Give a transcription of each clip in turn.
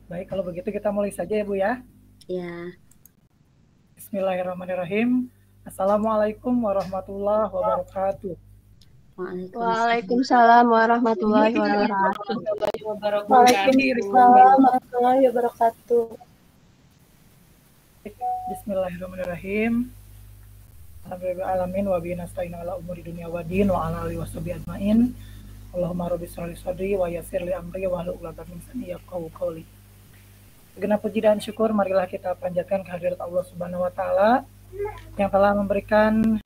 Baik, kalau begitu kita mulai saja ya Bu ya. Ya. Bismillahirrahmanirrahim. Assalamualaikum warahmatullahi wabarakatuh. Waalaikumsalam warahmatullahi wabarakatuh. Waalaikumsalam warahmatullahi wabarakatuh. Bismillahirrahmanirrahim. Alhamdulillahirabbil alamin wa bihi nasta'in ala umuri dunya waddin wa ala alihi washabihi ajmain. Allahumma rabbi shrah li sadri wa yassir li amri wa hlul 'uqdatam min lisani yafqahu qawli. Segenap puji dan syukur marilah kita panjatkan kehadirat Allah Subhanahu wa taala yang telah memberikan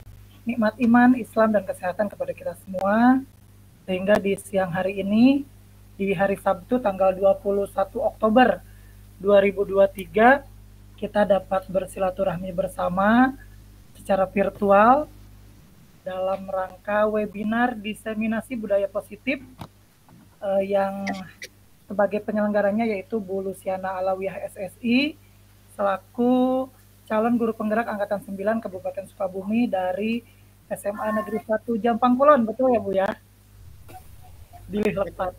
nikmat iman, Islam dan kesehatan kepada kita semua, sehingga di siang hari ini, di hari Sabtu tanggal 21 Oktober 2023, kita dapat bersilaturahmi bersama secara virtual dalam rangka webinar diseminasi budaya positif yang sebagai penyelenggaranya yaitu Bu Luciana Alawiyah SSI selaku calon guru penggerak angkatan 9 Kabupaten Sukabumi dari SMA Negeri 1 Jampang Kulon, betul ya Bu ya? Pilih lepat.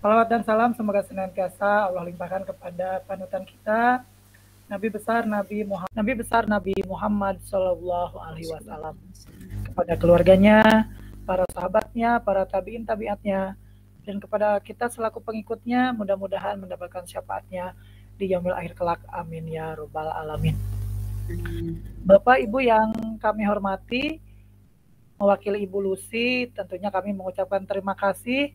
Salawat dan salam semoga senantiasa Allah limpahkan kepada panutan kita, Nabi besar Nabi Muhammad Shallallahu Alaihi Wasallam, kepada keluarganya, para sahabatnya, para tabiin tabiatnya, dan kepada kita selaku pengikutnya, mudah-mudahan mendapatkan syafaatnya di yaumil akhir kelak. Amin ya robbal alamin. Bapak Ibu yang kami hormati, mewakili Ibu Lucy, tentunya kami mengucapkan terima kasih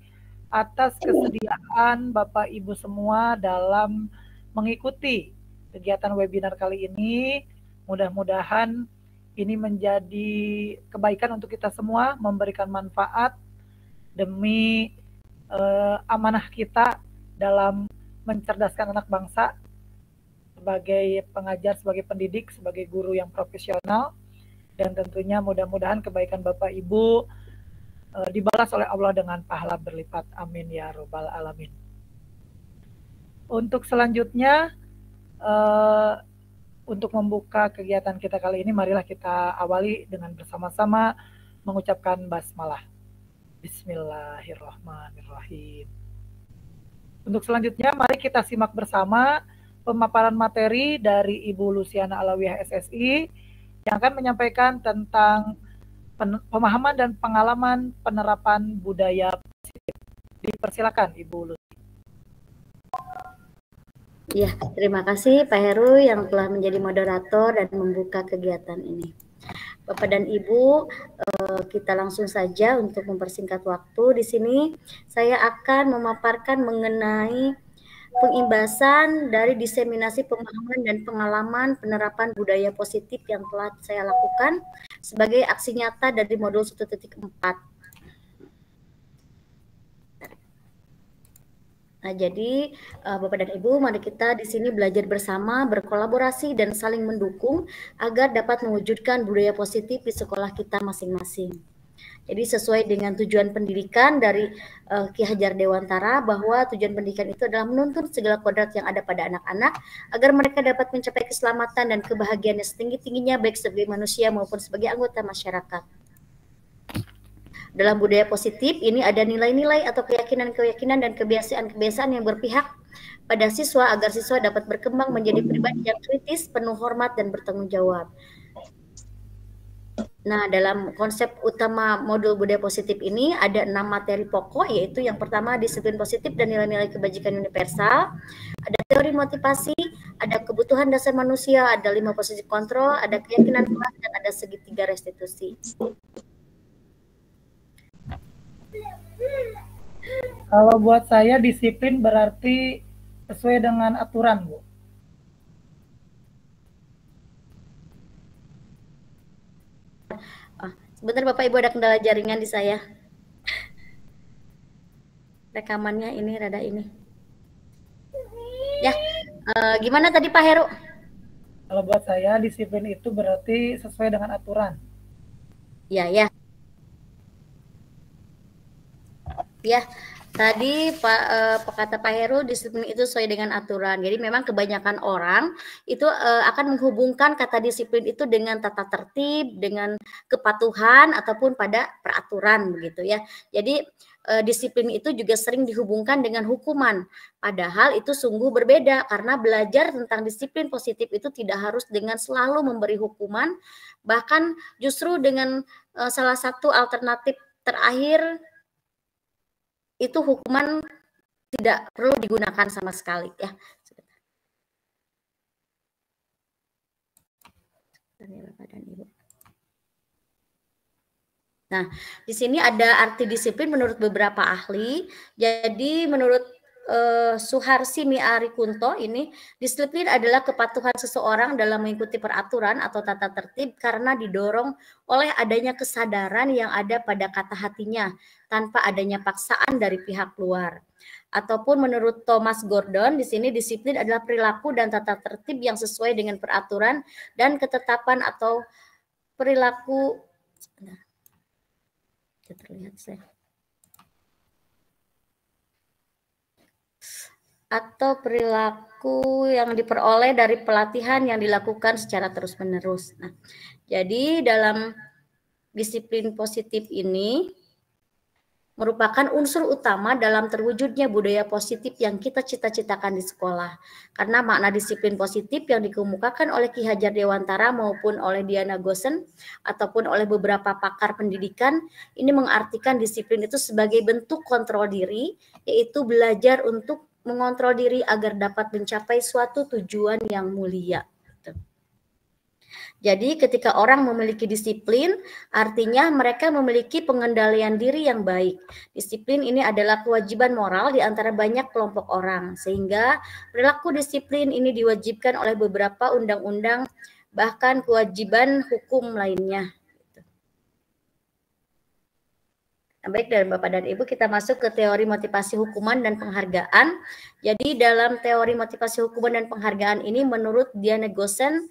atas kesediaan Bapak Ibu semua dalam mengikuti kegiatan webinar kali ini. Mudah-mudahan ini menjadi kebaikan untuk kita semua, memberikan manfaat demi amanah kita dalam mencerdaskan anak bangsa sebagai pengajar, sebagai pendidik, sebagai guru yang profesional, dan tentunya mudah-mudahan kebaikan Bapak Ibu dibalas oleh Allah dengan pahala berlipat. Amin ya robbal alamin. Untuk selanjutnya, untuk membuka kegiatan kita kali ini, marilah kita awali dengan bersama-sama mengucapkan basmalah. Bismillahirrahmanirrahim. Untuk selanjutnya, mari kita simak bersama pemaparan materi dari Ibu Luciana Alawiyah SSI yang akan menyampaikan tentang pemahaman dan pengalaman penerapan budaya positif. Dipersilakan Ibu Lucy. Ya, terima kasih Pak Heru yang telah menjadi moderator dan membuka kegiatan ini. Bapak dan Ibu, kita langsung saja untuk mempersingkat waktu. Di sini saya akan memaparkan mengenai pengimbasan dari diseminasi pemahaman dan pengalaman penerapan budaya positif yang telah saya lakukan sebagai aksi nyata dari modul 1.4. Nah, jadi Bapak dan Ibu, mari kita di sini belajar bersama, berkolaborasi dan saling mendukung agar dapat mewujudkan budaya positif di sekolah kita masing-masing. Jadi sesuai dengan tujuan pendidikan dari Ki Hajar Dewantara, bahwa tujuan pendidikan itu adalah menuntun segala kodrat yang ada pada anak-anak agar mereka dapat mencapai keselamatan dan kebahagiaan yang setinggi-tingginya baik sebagai manusia maupun sebagai anggota masyarakat. Dalam budaya positif ini ada nilai-nilai atau keyakinan-keyakinan dan kebiasaan-kebiasaan yang berpihak pada siswa agar siswa dapat berkembang menjadi pribadi yang kritis, penuh hormat dan bertanggung jawab. Nah, dalam konsep utama modul budaya positif ini ada 6 materi pokok, yaitu yang pertama disiplin positif dan nilai-nilai kebajikan universal, ada teori motivasi, ada kebutuhan dasar manusia, ada 5 positif kontrol, ada keyakinan kelas, dan ada segitiga restitusi. Kalau buat saya disiplin berarti sesuai dengan aturan, Bu. Sebentar Bapak Ibu, ada kendala jaringan di saya. Rekamannya ini rada ini. Ya, gimana tadi Pak Heru? Kalau buat saya disiplin itu berarti sesuai dengan aturan. Ya. Ya, Tadi kata Pak Heru, disiplin itu sesuai dengan aturan. Jadi memang kebanyakan orang itu akan menghubungkan kata disiplin itu dengan tata tertib, dengan kepatuhan ataupun pada peraturan begitu ya. Jadi disiplin itu juga sering dihubungkan dengan hukuman. Padahal itu sungguh berbeda karena belajar tentang disiplin positif itu tidak harus dengan selalu memberi hukuman, bahkan justru dengan salah satu alternatif terakhir itu hukuman tidak perlu digunakan sama sekali ya. Nah, di sini ada arti disiplin menurut beberapa ahli. Jadi menurut Suharsi Miari Kunto ini, disiplin adalah kepatuhan seseorang dalam mengikuti peraturan atau tata tertib karena didorong oleh adanya kesadaran yang ada pada kata hatinya tanpa adanya paksaan dari pihak luar. Ataupun menurut Thomas Gordon, di sini disiplin adalah perilaku dan tata tertib yang sesuai dengan peraturan dan ketetapan atau perilaku terlihat saya atau perilaku yang diperoleh dari pelatihan yang dilakukan secara terus-menerus. Nah, jadi dalam disiplin positif ini merupakan unsur utama dalam terwujudnya budaya positif yang kita cita-citakan di sekolah. Karena makna disiplin positif yang dikemukakan oleh Ki Hajar Dewantara maupun oleh Diana Gosen ataupun oleh beberapa pakar pendidikan, ini mengartikan disiplin itu sebagai bentuk kontrol diri, yaitu belajar untuk mengontrol diri agar dapat mencapai suatu tujuan yang mulia. Jadi ketika orang memiliki disiplin, artinya mereka memiliki pengendalian diri yang baik. Disiplin ini adalah kewajiban moral di antara banyak kelompok orang, sehingga perilaku disiplin ini diwajibkan oleh beberapa undang-undang, bahkan kewajiban hukum lainnya. Baik, dan Bapak dan Ibu, kita masuk ke teori motivasi hukuman dan penghargaan. Jadi dalam teori motivasi hukuman dan penghargaan ini menurut Diana Gosen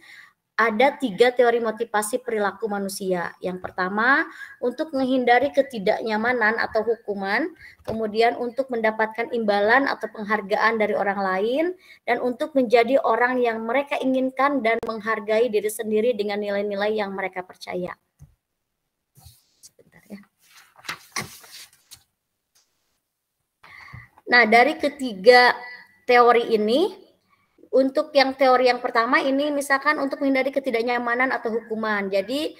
ada 3 teori motivasi perilaku manusia. Yang pertama, untuk menghindari ketidaknyamanan atau hukuman, kemudian untuk mendapatkan imbalan atau penghargaan dari orang lain, dan untuk menjadi orang yang mereka inginkan dan menghargai diri sendiri dengan nilai-nilai yang mereka percaya. Nah, dari ketiga teori ini, untuk yang teori yang pertama ini misalkan untuk menghindari ketidaknyamanan atau hukuman. Jadi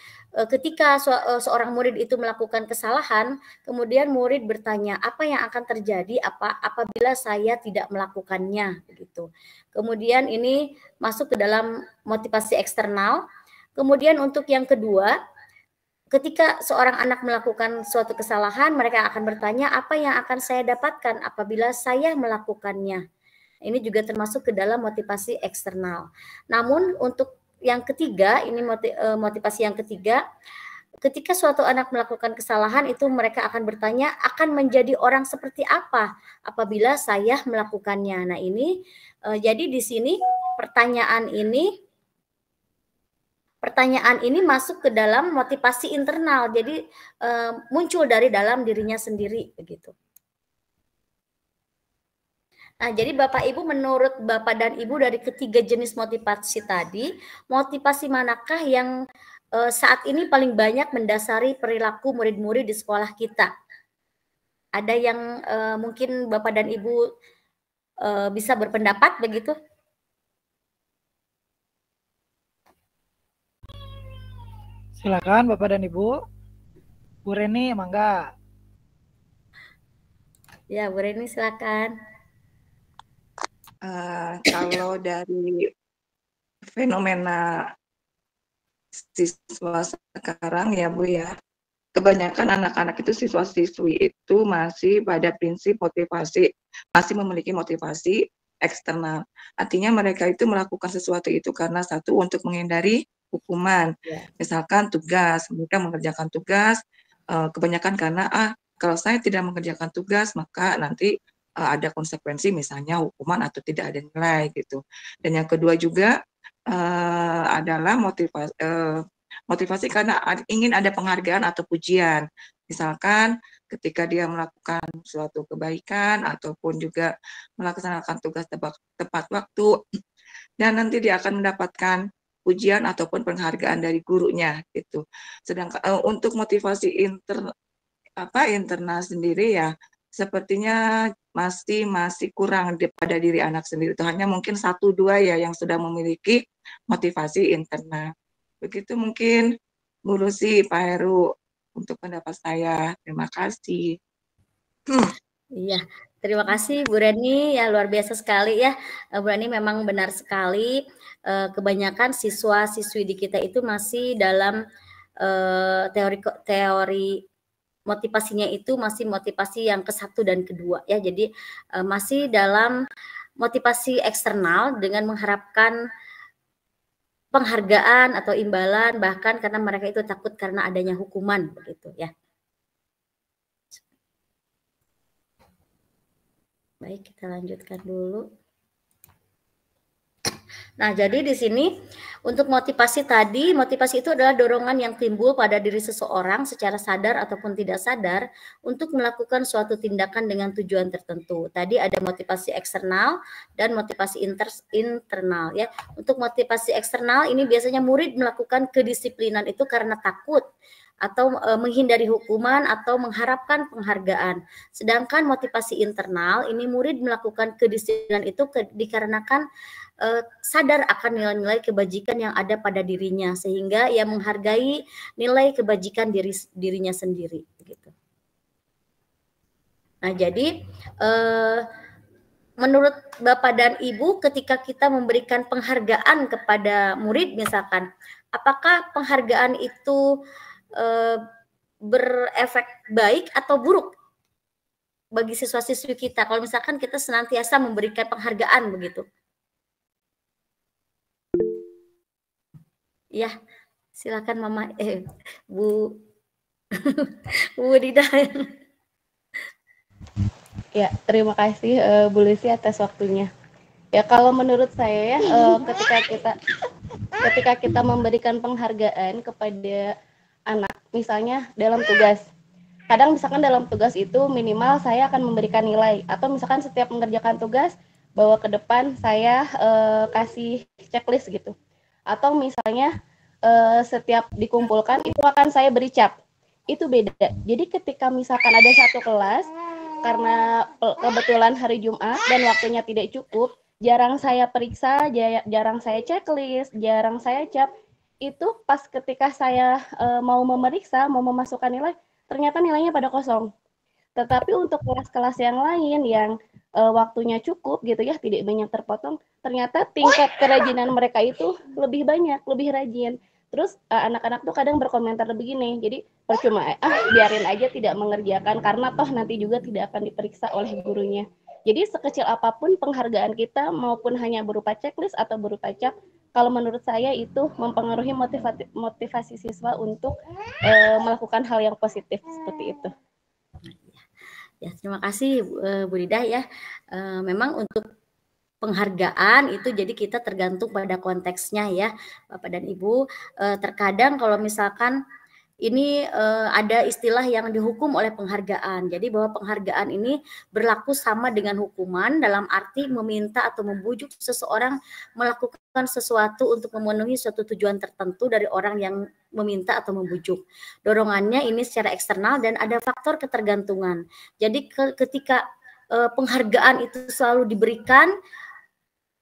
ketika seorang murid itu melakukan kesalahan, kemudian murid bertanya, apa yang akan terjadi apabila saya tidak melakukannya, begitu. Kemudian ini masuk ke dalam motivasi eksternal. Kemudian untuk yang kedua, ketika seorang anak melakukan suatu kesalahan, mereka akan bertanya, apa yang akan saya dapatkan apabila saya melakukannya? Ini juga termasuk ke dalam motivasi eksternal. Namun untuk yang ketiga, ini motivasi yang ketiga, ketika suatu anak melakukan kesalahan itu mereka akan bertanya, akan menjadi orang seperti apa apabila saya melakukannya? Nah ini, jadi di sini pertanyaan ini masuk ke dalam motivasi internal, jadi muncul dari dalam dirinya sendiri begitu. Nah, jadi Bapak Ibu, menurut Bapak dan Ibu dari ketiga jenis motivasi tadi, motivasi manakah yang saat ini paling banyak mendasari perilaku murid-murid di sekolah kita? Ada yang mungkin Bapak dan Ibu bisa berpendapat begitu? Silakan Bapak dan Ibu. Bu Reni, mangga. Ya, Bu Reni silakan. Kalau dari fenomena siswa sekarang ya Bu ya, kebanyakan anak-anak itu siswa-siswi itu masih pada prinsip motivasi, masih memiliki motivasi eksternal. Artinya mereka itu melakukan sesuatu itu karena satu, untuk menghindari hukuman. Misalkan tugas, mereka mengerjakan tugas, kebanyakan karena kalau saya tidak mengerjakan tugas maka nanti ada konsekuensi, misalnya hukuman atau tidak ada nilai gitu. Dan yang kedua juga adalah motivasi karena ingin ada penghargaan atau pujian. Misalkan ketika dia melakukan suatu kebaikan ataupun juga melaksanakan tugas tepat waktu, dan nanti dia akan mendapatkan pujian ataupun penghargaan dari gurunya gitu. Sedangkan untuk motivasi internal sendiri ya sepertinya masih kurang pada diri anak sendiri. Itu hanya mungkin 1-2 ya yang sudah memiliki motivasi internal. Begitu mungkin Bu Lucy, Pak Heru untuk pendapat saya. Terima kasih. Iya, terima kasih Bu Reni, ya luar biasa sekali ya. Bu Reni memang benar sekali, kebanyakan siswa-siswi di kita itu masih dalam teori motivasinya itu masih motivasi yang ke-1 dan ke-2 ya. Jadi masih dalam motivasi eksternal dengan mengharapkan penghargaan atau imbalan, bahkan karena mereka itu takut karena adanya hukuman begitu ya. Baik, kita lanjutkan dulu. Nah, jadi di sini untuk motivasi tadi, motivasi itu adalah dorongan yang timbul pada diri seseorang secara sadar ataupun tidak sadar untuk melakukan suatu tindakan dengan tujuan tertentu. Tadi ada motivasi eksternal dan motivasi internal ya. Untuk motivasi eksternal ini biasanya murid melakukan kedisiplinan itu karena takut atau menghindari hukuman atau mengharapkan penghargaan. Sedangkan motivasi internal ini murid melakukan kedisiplinan itu dikarenakan sadar akan nilai-nilai kebajikan yang ada pada dirinya sehingga ia menghargai nilai kebajikan dirinya sendiri gitu. Nah, jadi menurut Bapak dan Ibu ketika kita memberikan penghargaan kepada murid misalkan, apakah penghargaan itu berefek baik atau buruk bagi siswa-siswi kita kalau misalkan kita senantiasa memberikan penghargaan begitu? Ya, silakan Mama Bu Bu Dida. Ya, terima kasih Bu Lucy atas waktunya. Ya, kalau menurut saya ya ketika kita memberikan penghargaan kepada anak, misalnya dalam tugas. Kadang misalkan dalam tugas itu minimal saya akan memberikan nilai, atau misalkan setiap mengerjakan tugas bawa ke depan saya kasih checklist gitu. Atau misalnya setiap dikumpulkan itu akan saya beri cap. Itu beda. Jadi ketika misalkan ada satu kelas karena kebetulan hari Jumat dan waktunya tidak cukup, jarang saya periksa, jarang saya checklist, jarang saya cap. Itu pas ketika saya mau memeriksa, mau memasukkan nilai, ternyata nilainya pada kosong. Tetapi untuk kelas-kelas yang lain yang waktunya cukup gitu ya, tidak banyak terpotong, ternyata tingkat kerajinan mereka itu lebih banyak, lebih rajin. Terus anak-anak tuh kadang berkomentar begini, jadi percuma biarin aja tidak mengerjakan karena toh nanti juga tidak akan diperiksa oleh gurunya. Jadi sekecil apapun penghargaan kita maupun hanya berupa checklist atau berupa cap, kalau menurut saya itu mempengaruhi motivasi siswa untuk melakukan hal yang positif seperti itu. Ya, terima kasih Bu Dida ya. Memang untuk penghargaan itu jadi kita tergantung pada konteksnya ya, Bapak dan Ibu. Terkadang kalau misalkan ini ada istilah yang dihukum oleh penghargaan. Jadi bahwa penghargaan ini berlaku sama dengan hukuman dalam arti meminta atau membujuk seseorang melakukan sesuatu untuk memenuhi suatu tujuan tertentu dari orang yang meminta atau membujuk. Dorongannya ini secara eksternal dan ada faktor ketergantungan. Jadi ketika penghargaan itu selalu diberikan,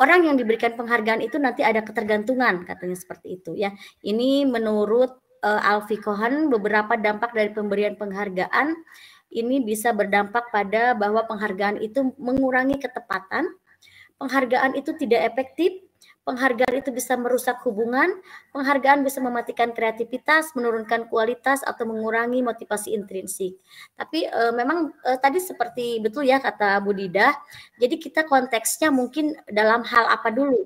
orang yang diberikan penghargaan itu nanti ada ketergantungan, katanya seperti itu ya. Ini menurut Alfie Cohen, beberapa dampak dari pemberian penghargaan ini bisa berdampak pada bahwa penghargaan itu mengurangi ketepatan, penghargaan itu tidak efektif, penghargaan itu bisa merusak hubungan, penghargaan bisa mematikan kreativitas, menurunkan kualitas atau mengurangi motivasi intrinsik. Tapi memang tadi seperti betul ya kata Bu Dida, jadi kita konteksnya mungkin dalam hal apa dulu.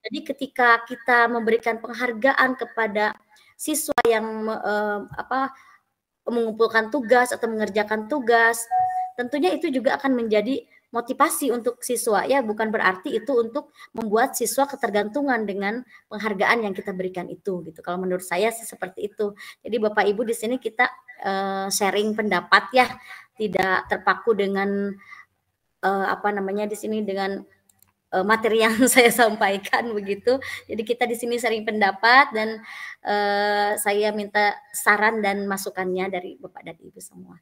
Jadi ketika kita memberikan penghargaan kepada siswa yang mengumpulkan tugas atau mengerjakan tugas, tentunya itu juga akan menjadi motivasi untuk siswa ya, bukan berarti itu untuk membuat siswa ketergantungan dengan penghargaan yang kita berikan itu gitu. Kalau menurut saya sih seperti itu. Jadi Bapak Ibu di sini kita sharing pendapat ya, tidak terpaku dengan apa namanya di sini dengan materi yang saya sampaikan begitu. Jadi kita di sini sharing pendapat dan saya minta saran dan masukannya dari Bapak dan Ibu semua.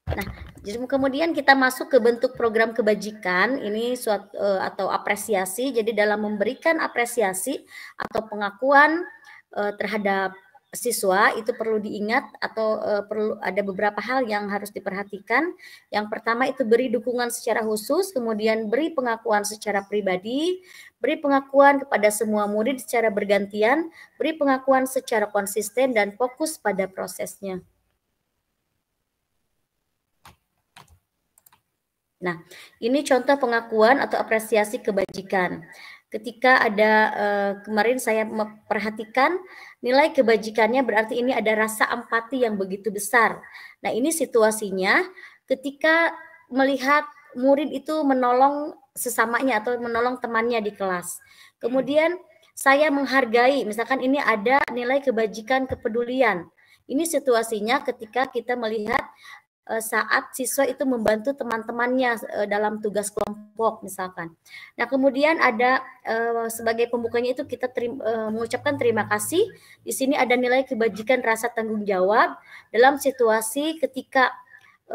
Nah, jadi kemudian kita masuk ke bentuk program kebajikan ini suatu atau apresiasi. Jadi dalam memberikan apresiasi atau pengakuan terhadap siswa itu perlu diingat atau perlu ada beberapa hal yang harus diperhatikan. Yang pertama itu beri dukungan secara khusus, kemudian beri pengakuan secara pribadi, beri pengakuan kepada semua murid secara bergantian, beri pengakuan secara konsisten dan fokus pada prosesnya. Nah, ini contoh pengakuan atau apresiasi kebajikan. Ketika ada kemarin saya memperhatikan nilai kebajikannya berarti ini ada rasa empati yang begitu besar. Nah, ini situasinya ketika melihat murid itu menolong sesamanya atau menolong temannya di kelas. Kemudian saya menghargai, misalkan ini ada nilai kebajikan kepedulian. Ini situasinya ketika kita melihat saat siswa itu membantu teman-temannya dalam tugas kelompok misalkan. Nah, kemudian ada sebagai pembukanya itu kita mengucapkan terima kasih. Di sini ada nilai kebajikan rasa tanggung jawab dalam situasi ketika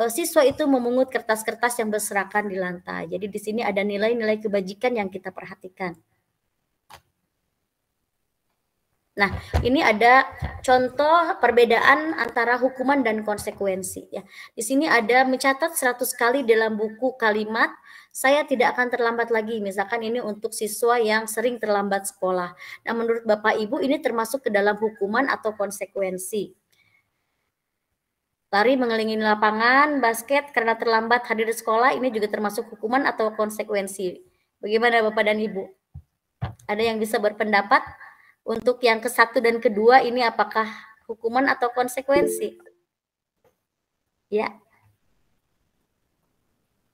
siswa itu memungut kertas-kertas yang berserakan di lantai. Jadi di sini ada nilai-nilai kebajikan yang kita perhatikan. Nah, ini ada contoh perbedaan antara hukuman dan konsekuensi ya. Di sini ada mencatat 100 kali dalam buku kalimat saya tidak akan terlambat lagi. Misalkan ini untuk siswa yang sering terlambat sekolah. Nah, menurut Bapak Ibu ini termasuk ke dalam hukuman atau konsekuensi. Lari mengelilingi lapangan basket karena terlambat hadir di sekolah ini juga termasuk hukuman atau konsekuensi. Bagaimana Bapak dan Ibu? Ada yang bisa berpendapat? Untuk yang ke-1 dan ke-2 ini apakah hukuman atau konsekuensi? Ya.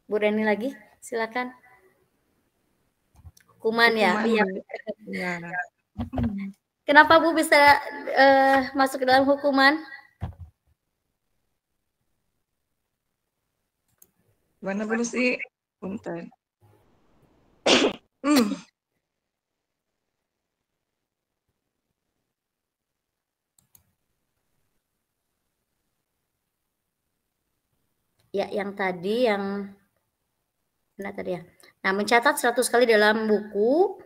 Bu Reni lagi, silakan. Hukuman ya. Iya. Ya. Kenapa Bu bisa masuk ke dalam hukuman? Mana dulu sih? Bentar. Ya, yang tadi yang mana tadi ya? Nah, mencatat 100 kali dalam buku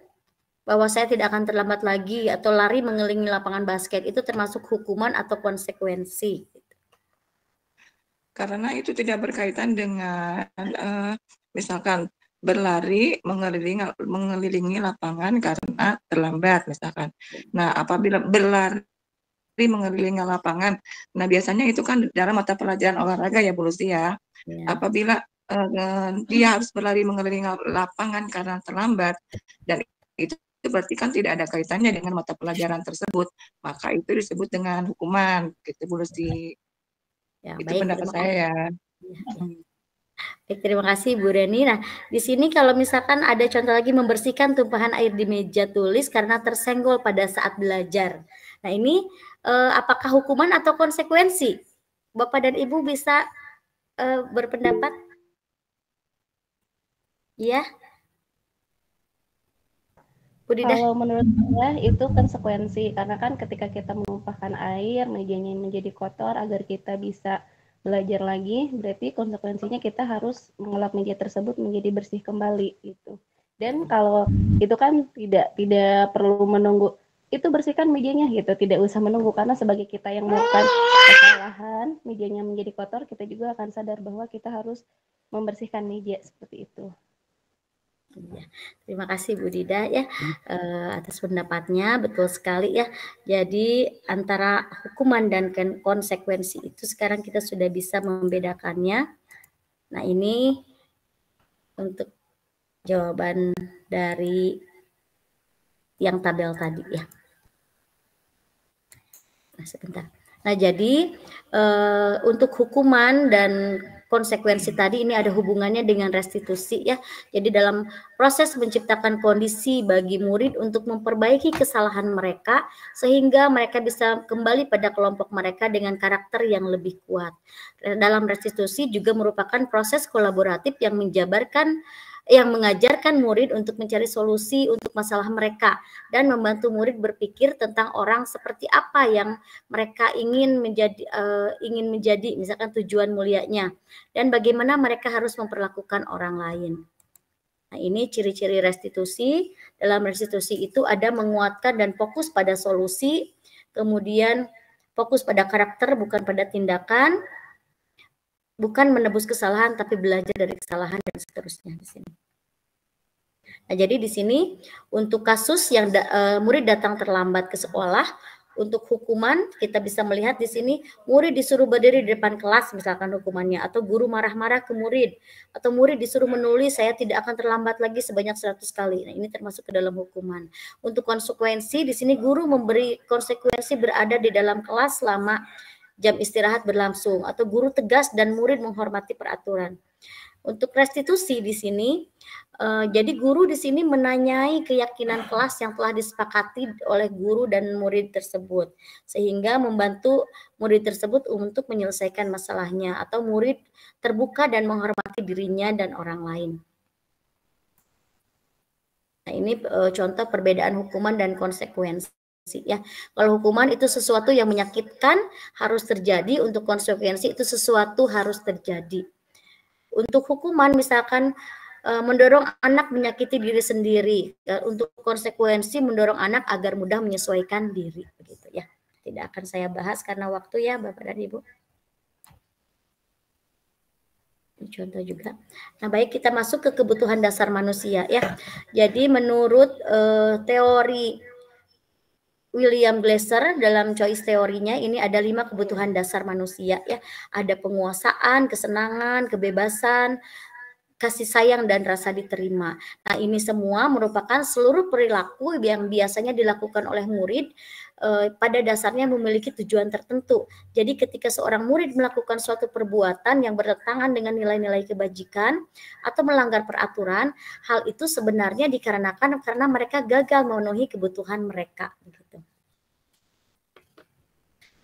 bahwa saya tidak akan terlambat lagi atau lari mengelilingi lapangan basket itu termasuk hukuman atau konsekuensi. Karena itu tidak berkaitan dengan misalkan berlari mengelilingi lapangan karena terlambat misalkan. Nah, apabila berlari mengelilingi lapangan. Nah, biasanya itu kan dalam mata pelajaran olahraga ya, Bu Lucy ya. Apabila dia harus berlari mengelilingi lapangan karena terlambat, dan itu berarti kan tidak ada kaitannya dengan mata pelajaran tersebut, maka itu disebut dengan hukuman, gitu Bu Lucy. Ya, itu baik, pendapat saya ya. Baik, terima kasih Bu Reni. Nah, di sini kalau misalkan ada contoh lagi membersihkan tumpahan air di meja tulis karena tersenggol pada saat belajar. Nah, ini apakah hukuman atau konsekuensi? Bapak dan Ibu bisa berpendapat? Ya. Bu Didah. Kalau menurut saya itu konsekuensi, karena kan ketika kita menumpahkan air, mejanya menjadi kotor agar kita bisa belajar lagi, berarti konsekuensinya kita harus mengelap meja tersebut menjadi bersih kembali gitu. Dan kalau itu kan tidak perlu menunggu itu bersihkan mejanya gitu, tidak usah menunggu, karena sebagai kita yang melakukan kesalahan mejanya menjadi kotor, kita juga akan sadar bahwa kita harus membersihkan meja seperti itu. Ya, terima kasih Bu Dida ya atas pendapatnya, betul sekali ya. Jadi antara hukuman dan konsekuensi itu sekarang kita sudah bisa membedakannya. Nah, ini untuk jawaban dari yang tabel tadi ya. Nah, sebentar. Nah, jadi untuk hukuman dan konsekuensi tadi ini ada hubungannya dengan restitusi ya. Jadi dalam proses menciptakan kondisi bagi murid untuk memperbaiki kesalahan mereka sehingga mereka bisa kembali pada kelompok mereka dengan karakter yang lebih kuat. Dalam restitusi juga merupakan proses kolaboratif yang mengajarkan murid untuk mencari solusi untuk masalah mereka dan membantu murid berpikir tentang orang seperti apa yang mereka ingin menjadi, misalkan tujuan mulianya, dan bagaimana mereka harus memperlakukan orang lain. Nah, ini ciri-ciri restitusi. Dalam restitusi itu ada menguatkan dan fokus pada solusi, kemudian fokus pada karakter bukan pada tindakan, bukan menebus kesalahan tapi belajar dari kesalahan dan seterusnya di sini. Nah, jadi di sini untuk kasus yang murid datang terlambat ke sekolah, untuk hukuman kita bisa melihat di sini murid disuruh berdiri di depan kelas misalkan hukumannya, atau guru marah-marah ke murid, atau murid disuruh menulis saya tidak akan terlambat lagi sebanyak 100 kali. Nah, ini termasuk ke dalam hukuman. Untuk konsekuensi di sini guru memberi konsekuensi berada di dalam kelas selama jam istirahat berlangsung, atau guru tegas dan murid menghormati peraturan. Untuk restitusi di sini, jadi guru di sini menanyai keyakinan kelas yang telah disepakati oleh guru dan murid tersebut, sehingga membantu murid tersebut untuk menyelesaikan masalahnya, atau murid terbuka dan menghormati dirinya dan orang lain. Nah, ini contoh perbedaan hukuman dan konsekuensi. Ya, kalau hukuman itu sesuatu yang menyakitkan harus terjadi, untuk konsekuensi itu sesuatu harus terjadi. Untuk hukuman misalkan mendorong anak menyakiti diri sendiri, untuk konsekuensi mendorong anak agar mudah menyesuaikan diri, begitu ya. Tidak akan saya bahas karena waktu ya Bapak dan Ibu. Ini contoh juga. Nah, baik, kita masuk ke kebutuhan dasar manusia ya. Jadi menurut teori William Glasser dalam choice teorinya ini ada 5 kebutuhan dasar manusia ya. Ada penguasaan, kesenangan, kebebasan, kasih sayang dan rasa diterima. Nah, ini semua merupakan seluruh perilaku yang biasanya dilakukan oleh murid pada dasarnya memiliki tujuan tertentu. Jadi ketika seorang murid melakukan suatu perbuatan yang bertentangan dengan nilai-nilai kebajikan atau melanggar peraturan, hal itu sebenarnya dikarenakan karena mereka gagal memenuhi kebutuhan mereka.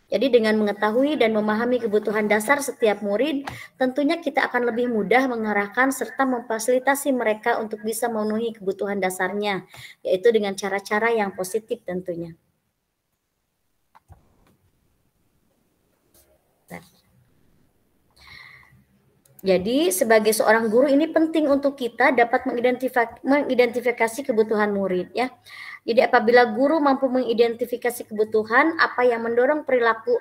Jadi dengan mengetahui dan memahami kebutuhan dasar setiap murid, tentunya kita akan lebih mudah mengarahkan serta memfasilitasi mereka untuk bisa memenuhi kebutuhan dasarnya, yaitu dengan cara-cara yang positif tentunya. Jadi sebagai seorang guru ini penting untuk kita dapat mengidentifikasi kebutuhan murid ya. Jadi apabila guru mampu mengidentifikasi kebutuhan apa yang mendorong perilaku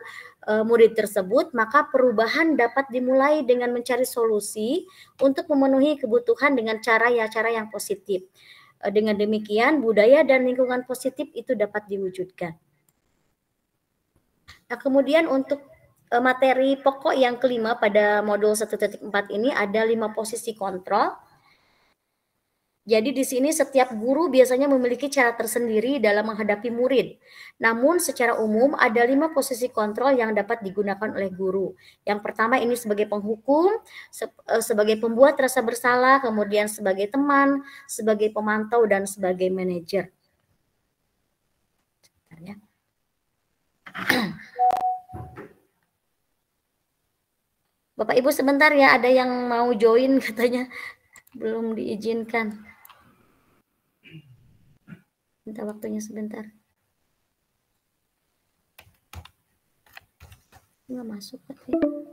murid tersebut, maka perubahan dapat dimulai dengan mencari solusi untuk memenuhi kebutuhan dengan cara yang positif. Dengan demikian budaya dan lingkungan positif itu dapat diwujudkan. Nah, kemudian untuk materi pokok yang kelima pada modul 1.4 ini ada 5 posisi kontrol. Jadi di sini setiap guru biasanya memiliki cara tersendiri dalam menghadapi murid. Namun secara umum ada 5 posisi kontrol yang dapat digunakan oleh guru. Yang pertama ini sebagai penghukum, sebagai pembuat rasa bersalah, kemudian sebagai teman, sebagai pemantau, dan sebagai manajer. Bapak Ibu sebentar ya, ada yang mau join katanya belum diizinkan. Minta waktunya sebentar. Nggak masuk katanya.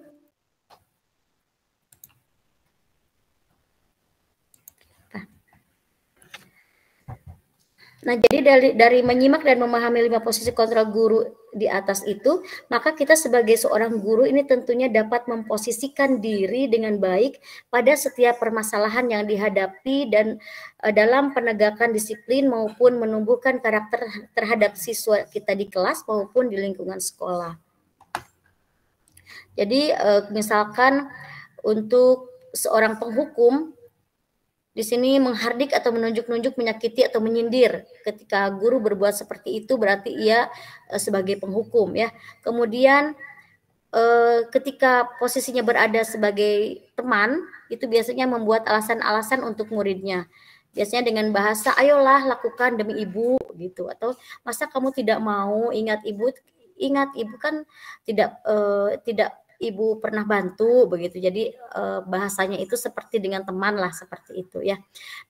Nah, jadi dari menyimak dan memahami 5 posisi kontrol guru di atas itu, maka kita sebagai seorang guru ini tentunya dapat memposisikan diri dengan baik pada setiap permasalahan yang dihadapi dan dalam penegakan disiplin maupun menumbuhkan karakter terhadap siswa kita di kelas maupun di lingkungan sekolah. Jadi misalkan untuk seorang penghukum, di sini menghardik atau menunjuk-nunjuk, menyakiti atau menyindir. Ketika guru berbuat seperti itu berarti ia sebagai penghukum ya. Kemudian ketika posisinya berada sebagai teman, itu biasanya membuat alasan-alasan untuk muridnya. Biasanya dengan bahasa, ayolah lakukan demi ibu gitu, atau masa kamu tidak mau, ingat ibu kan tidak ibu pernah bantu begitu. Jadi bahasanya itu seperti dengan teman lah, seperti itu ya.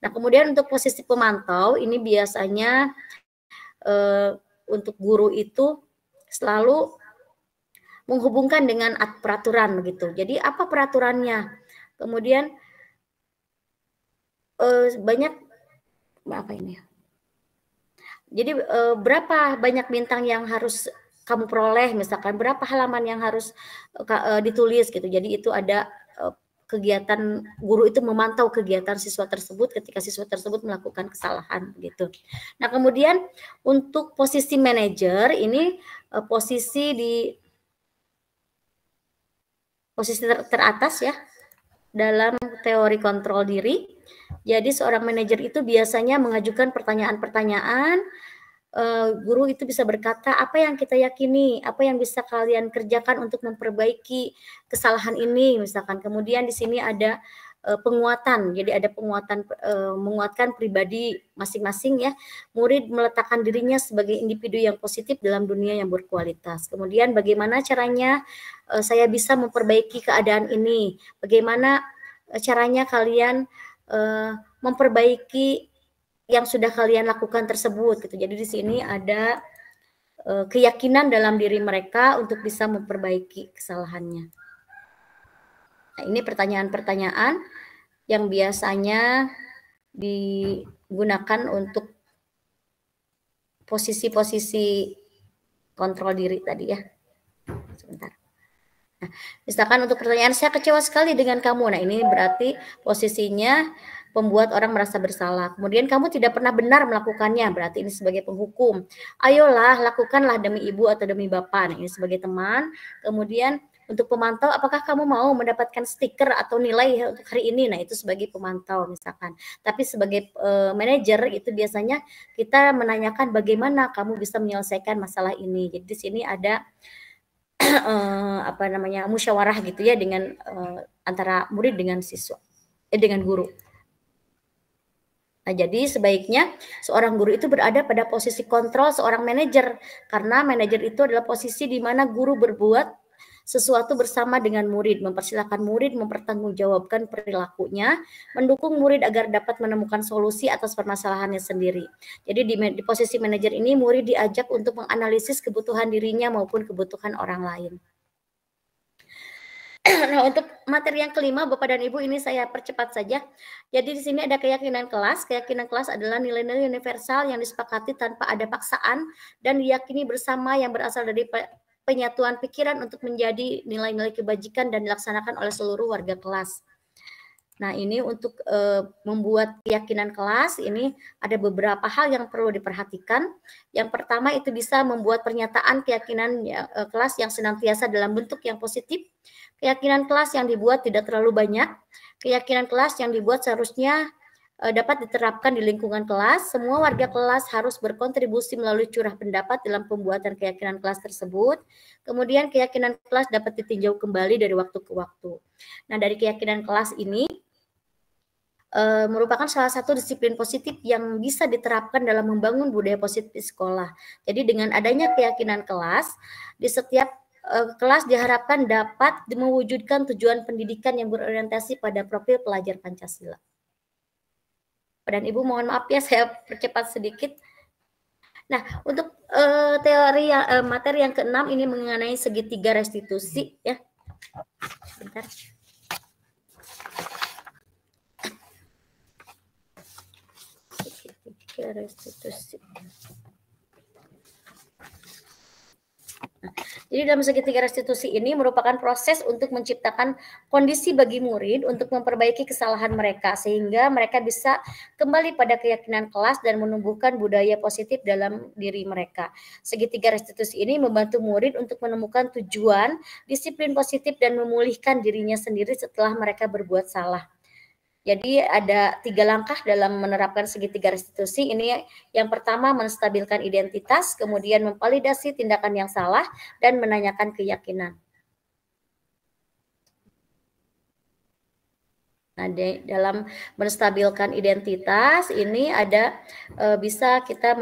Nah, kemudian untuk posisi pemantau ini biasanya untuk guru itu selalu menghubungkan dengan peraturan begitu. Jadi apa peraturannya? Kemudian banyak apa ini? Jadi berapa banyak bintang yang harus kamu peroleh, misalkan berapa halaman yang harus ditulis gitu. Jadi itu ada kegiatan guru itu memantau kegiatan siswa tersebut ketika siswa tersebut melakukan kesalahan gitu. Nah, kemudian untuk posisi manajer ini posisi teratas ya dalam teori kontrol diri. Jadi seorang manajer itu biasanya mengajukan pertanyaan-pertanyaan. Guru itu bisa berkata, apa yang kita yakini, apa yang bisa kalian kerjakan untuk memperbaiki kesalahan ini, misalkan. Kemudian di sini ada penguatan, jadi ada penguatan, menguatkan pribadi masing-masing ya. Murid meletakkan dirinya sebagai individu yang positif dalam dunia yang berkualitas. Kemudian bagaimana caranya saya bisa memperbaiki keadaan ini, bagaimana caranya kalian memperbaiki yang sudah kalian lakukan tersebut gitu. Jadi di sini ada keyakinan dalam diri mereka untuk bisa memperbaiki kesalahannya. Nah, ini pertanyaan-pertanyaan yang biasanya digunakan untuk posisi-posisi kontrol diri tadi ya. Sebentar. Nah, misalkan untuk pertanyaan, saya kecewa sekali dengan kamu. Nah, ini berarti posisinya membuat orang merasa bersalah. Kemudian kamu tidak pernah benar melakukannya, berarti ini sebagai penghukum. Ayolah, lakukanlah demi ibu atau demi bapak. Nah, ini sebagai teman. Kemudian untuk pemantau, apakah kamu mau mendapatkan stiker atau nilai untuk hari ini? Nah, itu sebagai pemantau misalkan. Tapi sebagai manajer itu biasanya kita menanyakan bagaimana kamu bisa menyelesaikan masalah ini. Jadi di sini ada musyawarah gitu ya dengan antara murid dengan siswa, dengan guru. Nah, jadi sebaiknya seorang guru itu berada pada posisi kontrol seorang manajer, karena manajer itu adalah posisi di mana guru berbuat sesuatu bersama dengan murid, mempersilahkan murid mempertanggungjawabkan perilakunya, mendukung murid agar dapat menemukan solusi atas permasalahannya sendiri. Jadi di posisi manajer ini murid diajak untuk menganalisis kebutuhan dirinya maupun kebutuhan orang lain. Nah, untuk materi yang kelima, Bapak dan Ibu, ini saya percepat saja. Jadi di sini ada keyakinan kelas. Keyakinan kelas adalah nilai-nilai universal yang disepakati tanpa ada paksaan dan diyakini bersama yang berasal dari penyatuan pikiran untuk menjadi nilai-nilai kebajikan dan dilaksanakan oleh seluruh warga kelas. Nah, ini untuk membuat keyakinan kelas, ini ada beberapa hal yang perlu diperhatikan. Yang pertama itu bisa membuat pernyataan keyakinan kelas yang senantiasa dalam bentuk yang positif. Keyakinan kelas yang dibuat tidak terlalu banyak. Keyakinan kelas yang dibuat seharusnya dapat diterapkan di lingkungan kelas. Semua warga kelas harus berkontribusi melalui curah pendapat dalam pembuatan keyakinan kelas tersebut. Kemudian keyakinan kelas dapat ditinjau kembali dari waktu ke waktu. Nah, dari keyakinan kelas ini merupakan salah satu disiplin positif yang bisa diterapkan dalam membangun budaya positif di sekolah. Jadi dengan adanya keyakinan kelas, di setiap kelas diharapkan dapat mewujudkan tujuan pendidikan yang berorientasi pada profil pelajar Pancasila. Dan Ibu mohon maaf ya, saya percepat sedikit. Nah, untuk teori materi yang keenam ini mengenai segitiga restitusi ya. Bentar. Segitiga restitusi. Jadi dalam segitiga restitusi ini merupakan proses untuk menciptakan kondisi bagi murid untuk memperbaiki kesalahan mereka sehingga mereka bisa kembali pada keyakinan kelas dan menumbuhkan budaya positif dalam diri mereka. Segitiga restitusi ini membantu murid untuk menemukan tujuan, disiplin positif dan memulihkan dirinya sendiri setelah mereka berbuat salah. Jadi ada 3 langkah dalam menerapkan segitiga restitusi. Ini yang pertama menstabilkan identitas, kemudian memvalidasi tindakan yang salah, dan menanyakan keyakinan. Nah, dalam menstabilkan identitas ini ada bisa kita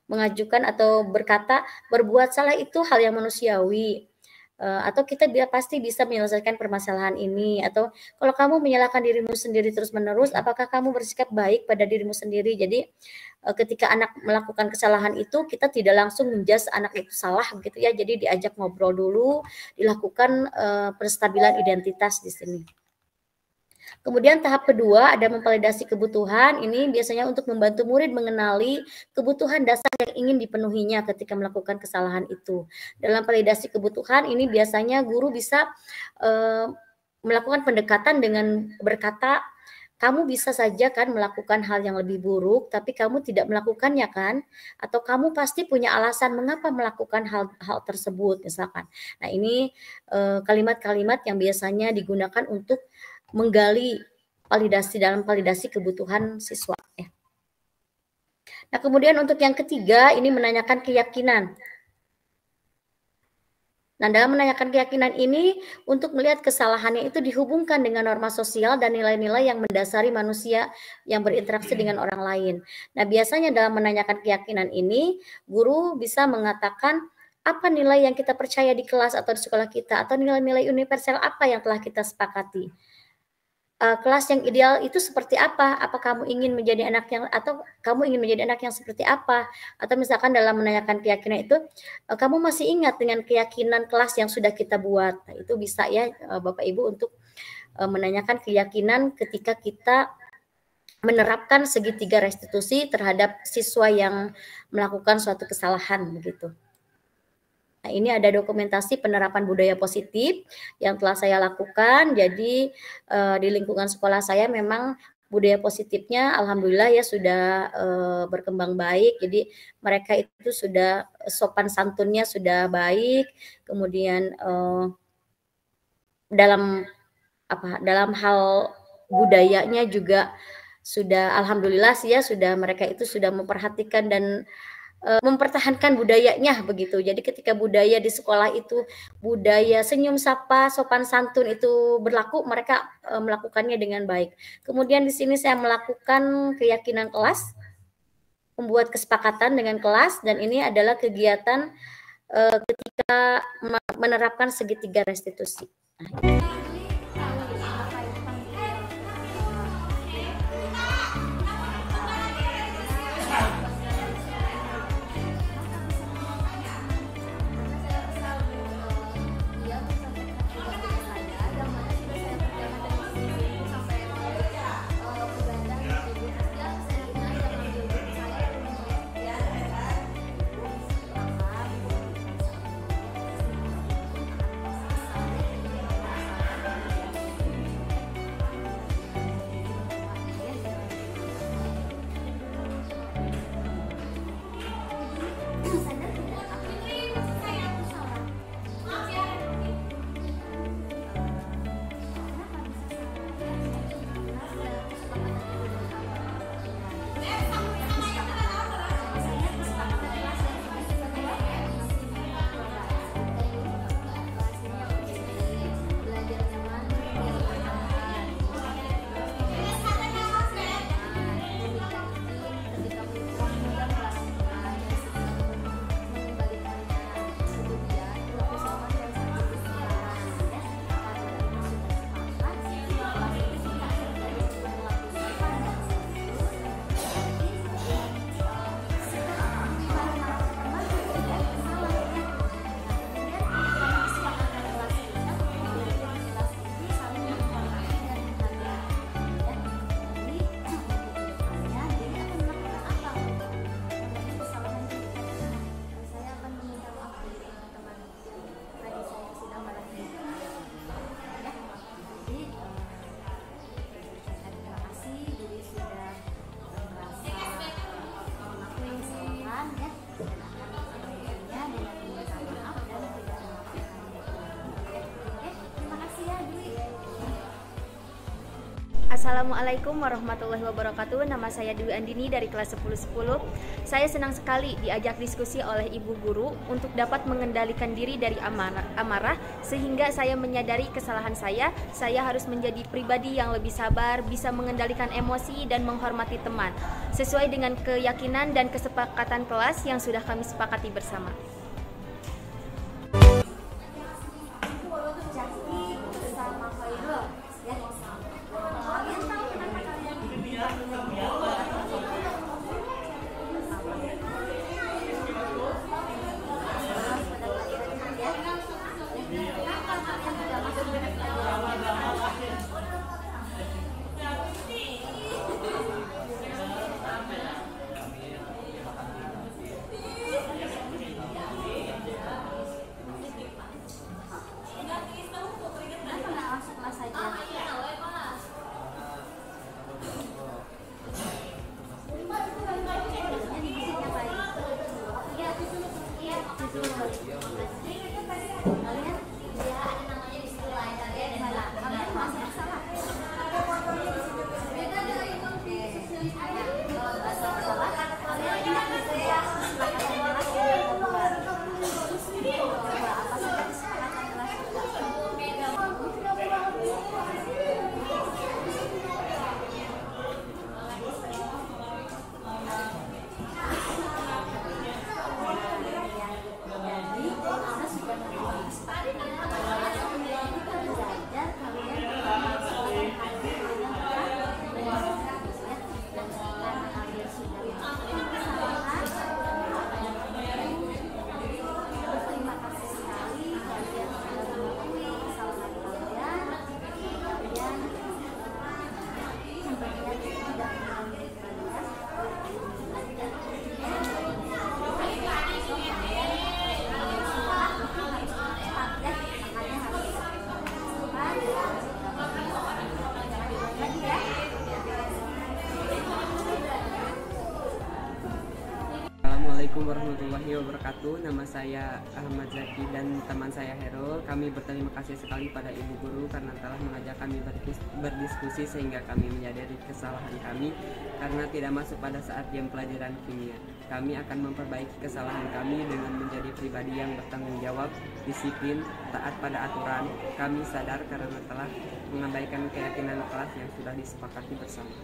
mengajukan atau berkata berbuat salah itu hal yang manusiawi. Atau kita pasti bisa menyelesaikan permasalahan ini, atau kalau kamu menyalahkan dirimu sendiri terus-menerus, apakah kamu bersikap baik pada dirimu sendiri? Jadi ketika anak melakukan kesalahan itu, kita tidak langsung menjudge anak itu salah begitu ya. Jadi diajak ngobrol dulu, dilakukan penstabilan identitas di sini. Kemudian tahap kedua ada memvalidasi kebutuhan. Ini biasanya untuk membantu murid mengenali kebutuhan dasar yang ingin dipenuhinya ketika melakukan kesalahan itu. Dalam validasi kebutuhan ini biasanya guru bisa melakukan pendekatan dengan berkata, kamu bisa saja kan melakukan hal yang lebih buruk, tapi kamu tidak melakukannya kan? Atau kamu pasti punya alasan mengapa melakukan hal tersebut misalkan. Nah, ini kalimat-kalimat yang biasanya digunakan untuk menggali dalam validasi kebutuhan siswa. Nah, kemudian untuk yang ketiga ini menanyakan keyakinan. Nah, dalam menanyakan keyakinan ini untuk melihat kesalahannya itu dihubungkan dengan norma sosial dan nilai-nilai yang mendasari manusia yang berinteraksi dengan orang lain. Nah, biasanya dalam menanyakan keyakinan ini guru bisa mengatakan apa nilai yang kita percaya di kelas atau di sekolah kita, atau nilai-nilai universal apa yang telah kita sepakati. Kelas yang ideal itu seperti apa? Apa kamu ingin menjadi anak yang, atau kamu ingin menjadi anak yang seperti apa? Atau misalkan dalam menanyakan keyakinan itu, kamu masih ingat dengan keyakinan kelas yang sudah kita buat? Nah, itu bisa ya Bapak Ibu untuk menanyakan keyakinan ketika kita menerapkan segitiga restitusi terhadap siswa yang melakukan suatu kesalahan begitu. Nah, ini ada dokumentasi penerapan budaya positif yang telah saya lakukan. Jadi di lingkungan sekolah saya memang budaya positifnya alhamdulillah ya sudah berkembang baik. Jadi mereka itu sudah sopan santunnya sudah baik. Kemudian dalam hal budayanya juga sudah alhamdulillah sih ya, sudah mereka itu sudah memperhatikan dan mempertahankan budayanya begitu. Jadi ketika budaya di sekolah itu budaya senyum sapa, sopan santun itu berlaku, mereka melakukannya dengan baik. Kemudian di sini saya melakukan keyakinan kelas, membuat kesepakatan dengan kelas, dan ini adalah kegiatan ketika menerapkan segitiga restitusi. Assalamualaikum warahmatullahi wabarakatuh. Nama saya Dwi Andini dari kelas 1010. Saya senang sekali diajak diskusi oleh Ibu Guru untuk dapat mengendalikan diri dari amarah sehingga saya menyadari kesalahan saya. Saya harus menjadi pribadi yang lebih sabar, bisa mengendalikan emosi dan menghormati teman sesuai dengan keyakinan dan kesepakatan kelas yang sudah kami sepakati bersama. Assalamualaikum warahmatullahi wabarakatuh. Nama saya Ahmad Zaki dan teman saya Herul. Kami berterima kasih sekali pada Ibu Guru karena telah mengajak kami berdiskusi sehingga kami menyadari kesalahan kami karena tidak masuk pada saat jam pelajaran kimia. Kami akan memperbaiki kesalahan kami dengan menjadi pribadi yang bertanggung jawab, disiplin, taat pada aturan. Kami sadar karena telah mengabaikan keyakinan kelas yang sudah disepakati bersama.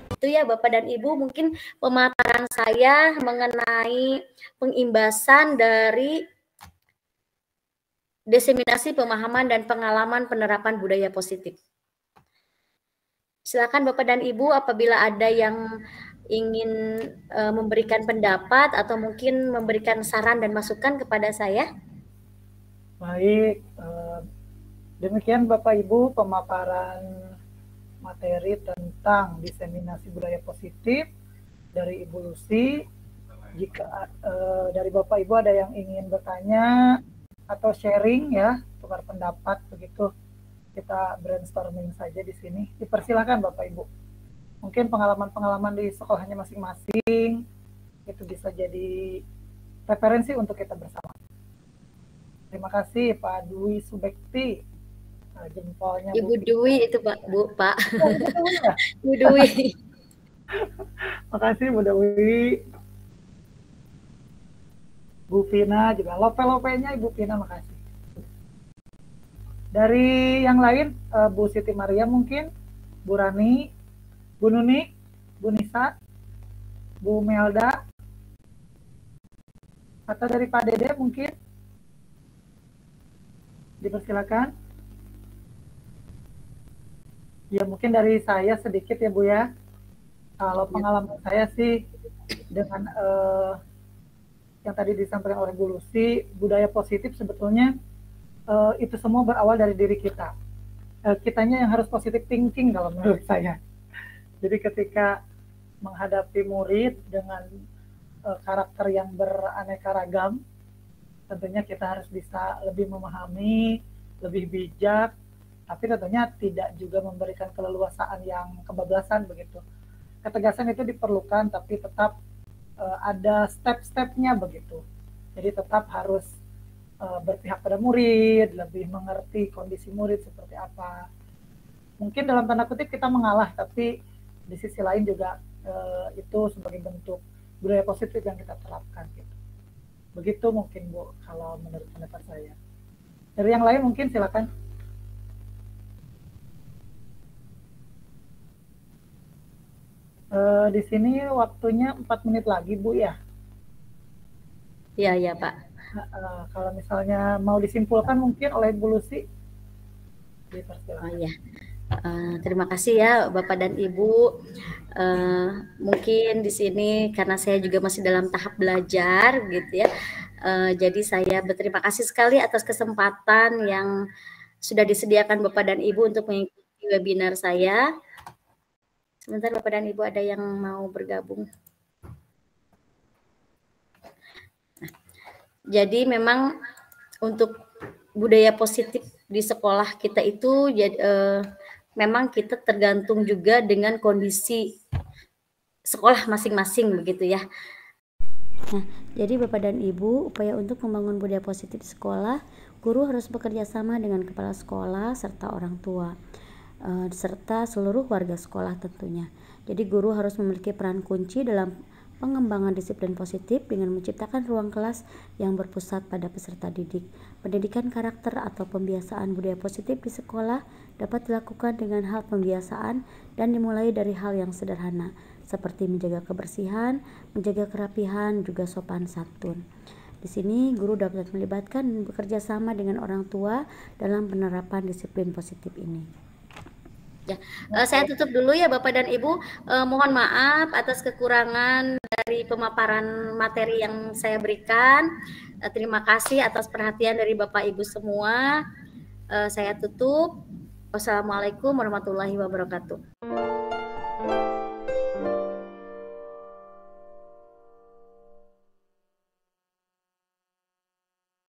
Itu ya Bapak dan Ibu, mungkin pemaparan saya mengenai pengimbasan dari diseminasi pemahaman dan pengalaman penerapan budaya positif. Silakan Bapak dan Ibu apabila ada yang ingin memberikan pendapat atau mungkin memberikan saran dan masukan kepada saya. Baik, demikian Bapak Ibu pemaparan materi tentang diseminasi budaya positif dari Ibu Lucy. Jika dari Bapak Ibu ada yang ingin bertanya atau sharing ya, tukar pendapat begitu, kita brainstorming saja di sini. Dipersilakan Bapak Ibu. Mungkin pengalaman-pengalaman di sekolahnya masing-masing itu bisa jadi referensi untuk kita bersama. Terima kasih Pak Dwi Subekti. Jempolnya Ibu Dwi itu Pak, Bu, Pak. Bu Dwi. Makasih Bu Dewi. Bu Vina juga, lope-lopenya Ibu Vina, makasih. Dari yang lain, Bu Siti Maria mungkin, Bu Rani, Bu Nunik, Bu Nisa, Bu Melda, atau dari Pak Dede mungkin, dipersilakan. Ya mungkin dari saya sedikit ya Bu ya. Kalau pengalaman saya sih dengan yang tadi disampaikan oleh Bu Lucy, budaya positif sebetulnya itu semua berawal dari diri kita. Kitanya yang harus positive thinking kalau menurut saya. Jadi ketika menghadapi murid dengan karakter yang beraneka ragam, tentunya kita harus bisa lebih memahami, lebih bijak, tapi tentunya tidak juga memberikan keleluasaan yang kebablasan begitu. Ketegasan itu diperlukan, tapi tetap ada step-stepnya begitu. Jadi tetap harus berpihak pada murid, lebih mengerti kondisi murid seperti apa. mungkin dalam tanda kutip kita mengalah, tapi di sisi lain juga itu sebagai bentuk budaya positif yang kita terapkan gitu. Begitu mungkin Bu, kalau menurut pendapat saya. Dari yang lain mungkin silakan. Di sini waktunya 4 menit lagi Bu ya. Iya Pak. Kalau misalnya mau disimpulkan mungkin oleh Bu Lucy. Oh iya. Terima kasih ya Bapak dan Ibu. Mungkin di sini karena saya juga masih dalam tahap belajar gitu ya. Jadi saya berterima kasih sekali atas kesempatan yang sudah disediakan Bapak dan Ibu untuk mengikuti webinar saya. Sebentar Bapak dan Ibu ada yang mau bergabung. Nah, jadi memang untuk budaya positif di sekolah kita itu memang kita tergantung juga dengan kondisi sekolah masing-masing begitu ya. Nah, jadi Bapak dan Ibu, upaya untuk membangun budaya positif di sekolah, guru harus bekerja sama dengan kepala sekolah serta orang tua, serta seluruh warga sekolah tentunya. Jadi guru harus memiliki peran kunci dalam pengembangan disiplin positif dengan menciptakan ruang kelas yang berpusat pada peserta didik. Pendidikan karakter atau pembiasaan budaya positif di sekolah dapat dilakukan dengan hal pembiasaan dan dimulai dari hal yang sederhana, seperti menjaga kebersihan, menjaga kerapihan, juga sopan santun. Di sini guru dapat melibatkan dan bekerja sama dengan orang tua dalam penerapan disiplin positif ini. Ya, saya tutup dulu ya Bapak dan Ibu. Mohon maaf atas kekurangan dari pemaparan materi yang saya berikan. Terima kasih atas perhatian dari Bapak Ibu semua. Saya tutup. Wassalamualaikum warahmatullahi wabarakatuh.